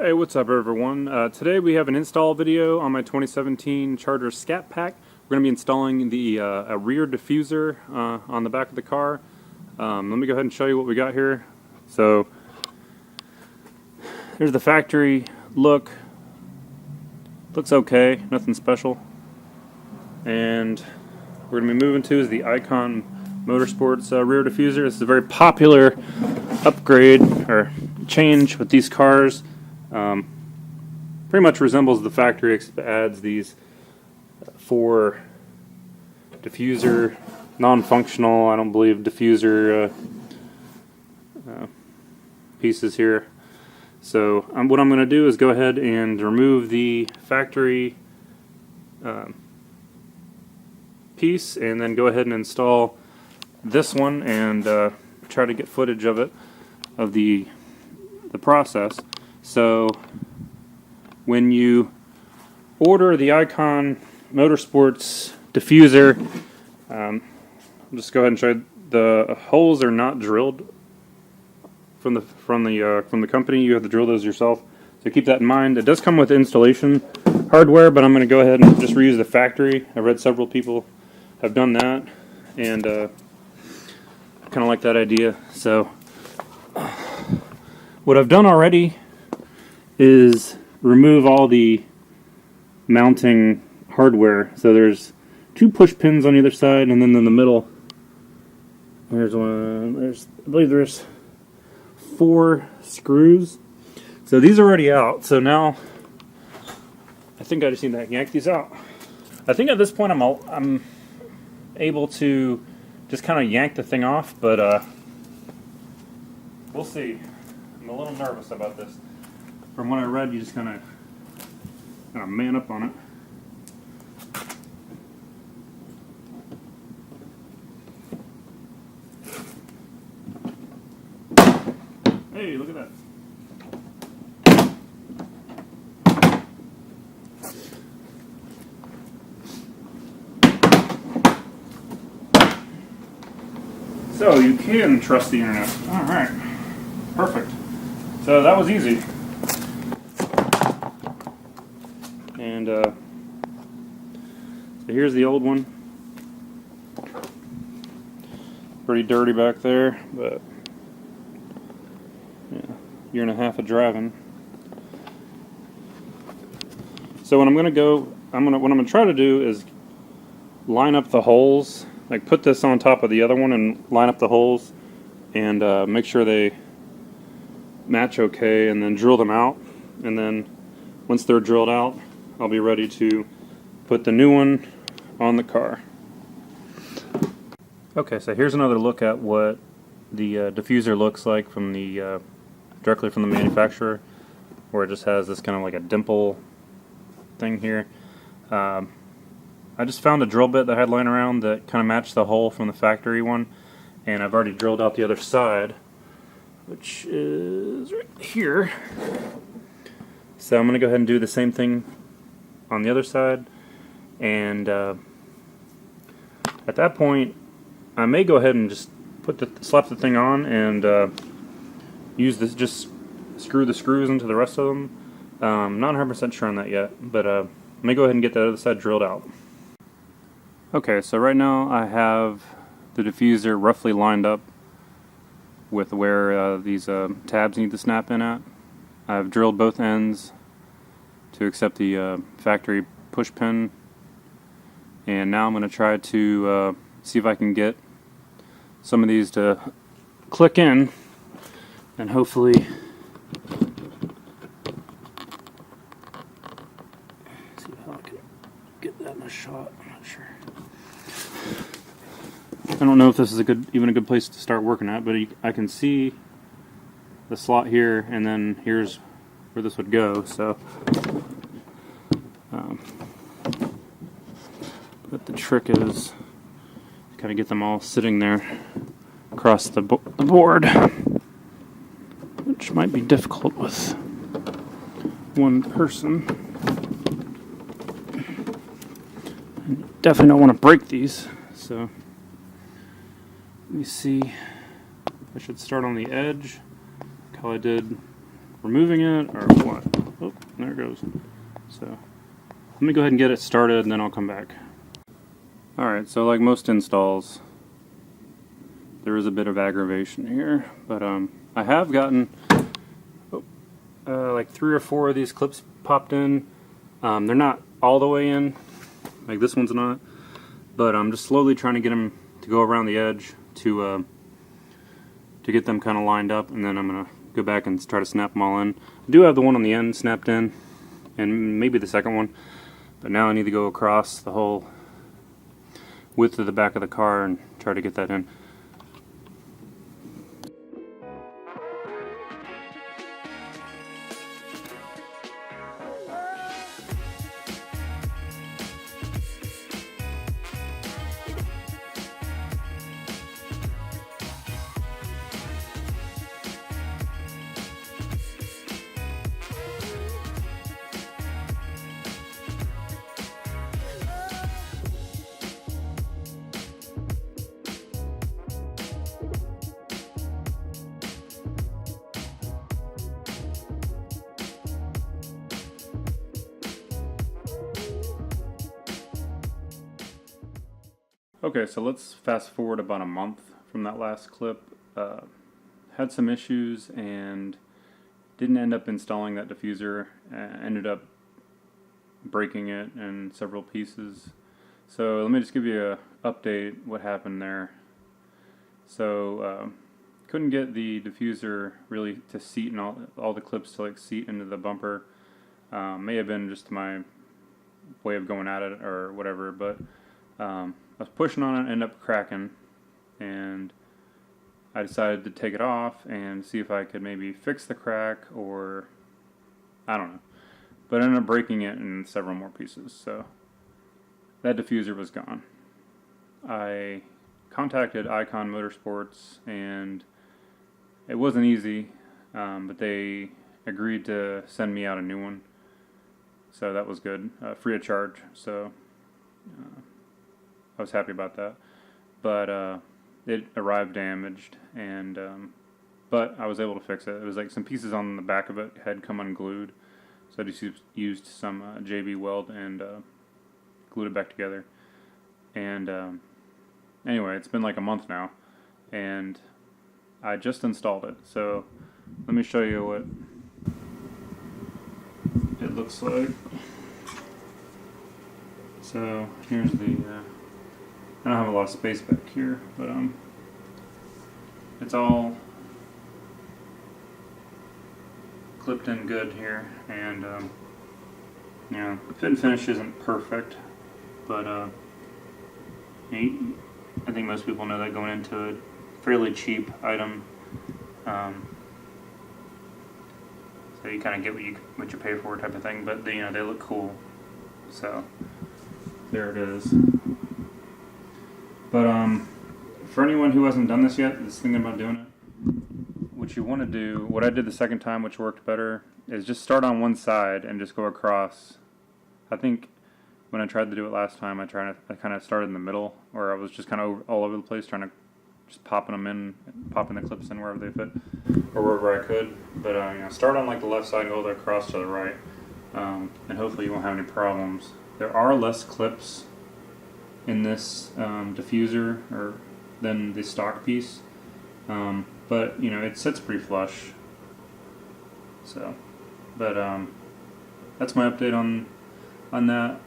Hey, what's up everyone? Today we have an install video on my 2017 Charger Scat Pack. We're going to be installing the a rear diffuser on the back of the car. Let me go ahead and show you what we got here. So here's the factory look. Looks okay, nothing special. And we're going to be moving to is the Ikon Motorsports rear diffuser. This is a very popular upgrade or change with these cars. Pretty much resembles the factory, adds these 4 diffuser, non-functional, I don't believe, diffuser pieces here. So what I'm going to do is go ahead and remove the factory piece and then go ahead and install this one and try to get footage of it, of the process. So when you order the Ikon Motorsports diffuser, I'll just go ahead and show you, the holes are not drilled from the company. You have to drill those yourself, so keep that in mind. It does come with installation hardware, but I'm going to go ahead and just reuse the factory. I read several people have done that, and kind of like that idea. So what I've done already is remove all the mounting hardware. So there's 2 push pins on either side, and then in the middle there's one. I believe there's 4 screws. So these are already out. So now I think I just need to yank these out. I think at this point I'm able to just kind of yank the thing off, but we'll see. I'm a little nervous about this. From what I read, you just kind of man up on it. Hey, look at that. So you can trust the internet. Alright. Perfect. So that was easy. And so here's the old one. Pretty dirty back there, but yeah, year and a half of driving. So what I'm gonna try to do is line up the holes, like put this on top of the other one and line up the holes and make sure they match okay, and then drill them out. And then once they're drilled out, I'll be ready to put the new one on the car. Okay, so here's another look at what the diffuser looks like from the directly from the manufacturer, where it just has this kind of like a dimple thing here. I just found a drill bit that I had lying around that kind of matched the hole from the factory one, and I've already drilled out the other side, which is right here. So I'm going to go ahead and do the same thing on the other side, and at that point I may go ahead and just slap the thing on and use this, just screw the screws into the rest of them. Not 100% sure on that yet, but I may go ahead and get the other side drilled out. Okay, so right now I have the diffuser roughly lined up with where these tabs need to snap in at. I've drilled both ends to accept the factory push pin, and now I'm going to try to see if I can get some of these to click in, and hopefully see how I can get that in a shot. I'm not sure. I don't know if this is even a good place to start working at, but I can see the slot here, and then here's where this would go. So, but the trick is to kind of get them all sitting there across the board, which might be difficult with one person. And definitely don't want to break these. So let me see. I should start on the edge, how I did removing it, or what? Oh, there it goes. So let me go ahead and get it started and then I'll come back. Alright, so like most installs, there is a bit of aggravation here, but I have gotten like 3 or 4 of these clips popped in. They're not all the way in, like this one's not, but I'm just slowly trying to get them to go around the edge to get them kind of lined up, and then I'm going to go back and try to snap them all in. I do have the one on the end snapped in, and maybe the second one, but now I need to go across the whole width of the back of the car and try to get that in. Okay, so let's fast forward about a month from that last clip. Had some issues and didn't end up installing that diffuser. Ended up breaking it in several pieces. So let me just give you an update what happened there. So couldn't get the diffuser really to seat, and all the clips to like seat into the bumper. May have been just my way of going at it or whatever, but I was pushing on it, ended up cracking, and I decided to take it off and see if I could maybe fix the crack, or I don't know. But I ended up breaking it in several more pieces, so that diffuser was gone. I contacted Ikon Motorsports, and it wasn't easy, but they agreed to send me out a new one, so that was good, free of charge. So I was happy about that, but it arrived damaged, and but I was able to fix it. It was like some pieces on the back of it had come unglued, so I just used some JB weld and glued it back together. And anyway, it's been like a month now, and I just installed it. So let me show you what it looks like. So here's the I don't have a lot of space back here, but it's all clipped in good here, and you know, fit and finish isn't perfect, but I think most people know that going into a fairly cheap item, so you kind of get what you pay for type of thing. But you know, they look cool, so there it is. But for anyone who hasn't done this yet, is thinking about doing it, what you want to do, what I did the second time, which worked better, is just start on one side and just go across. I think when I tried to do it last time, I kind of started in the middle, or I was just kind of all over the place, trying to just popping the clips in wherever they fit, or wherever I could. But you know, start on like the left side and go all the way across to the right, and hopefully you won't have any problems. There are less clips in this diffuser than the stock piece, but you know, it sits pretty flush. So, but that's my update on that.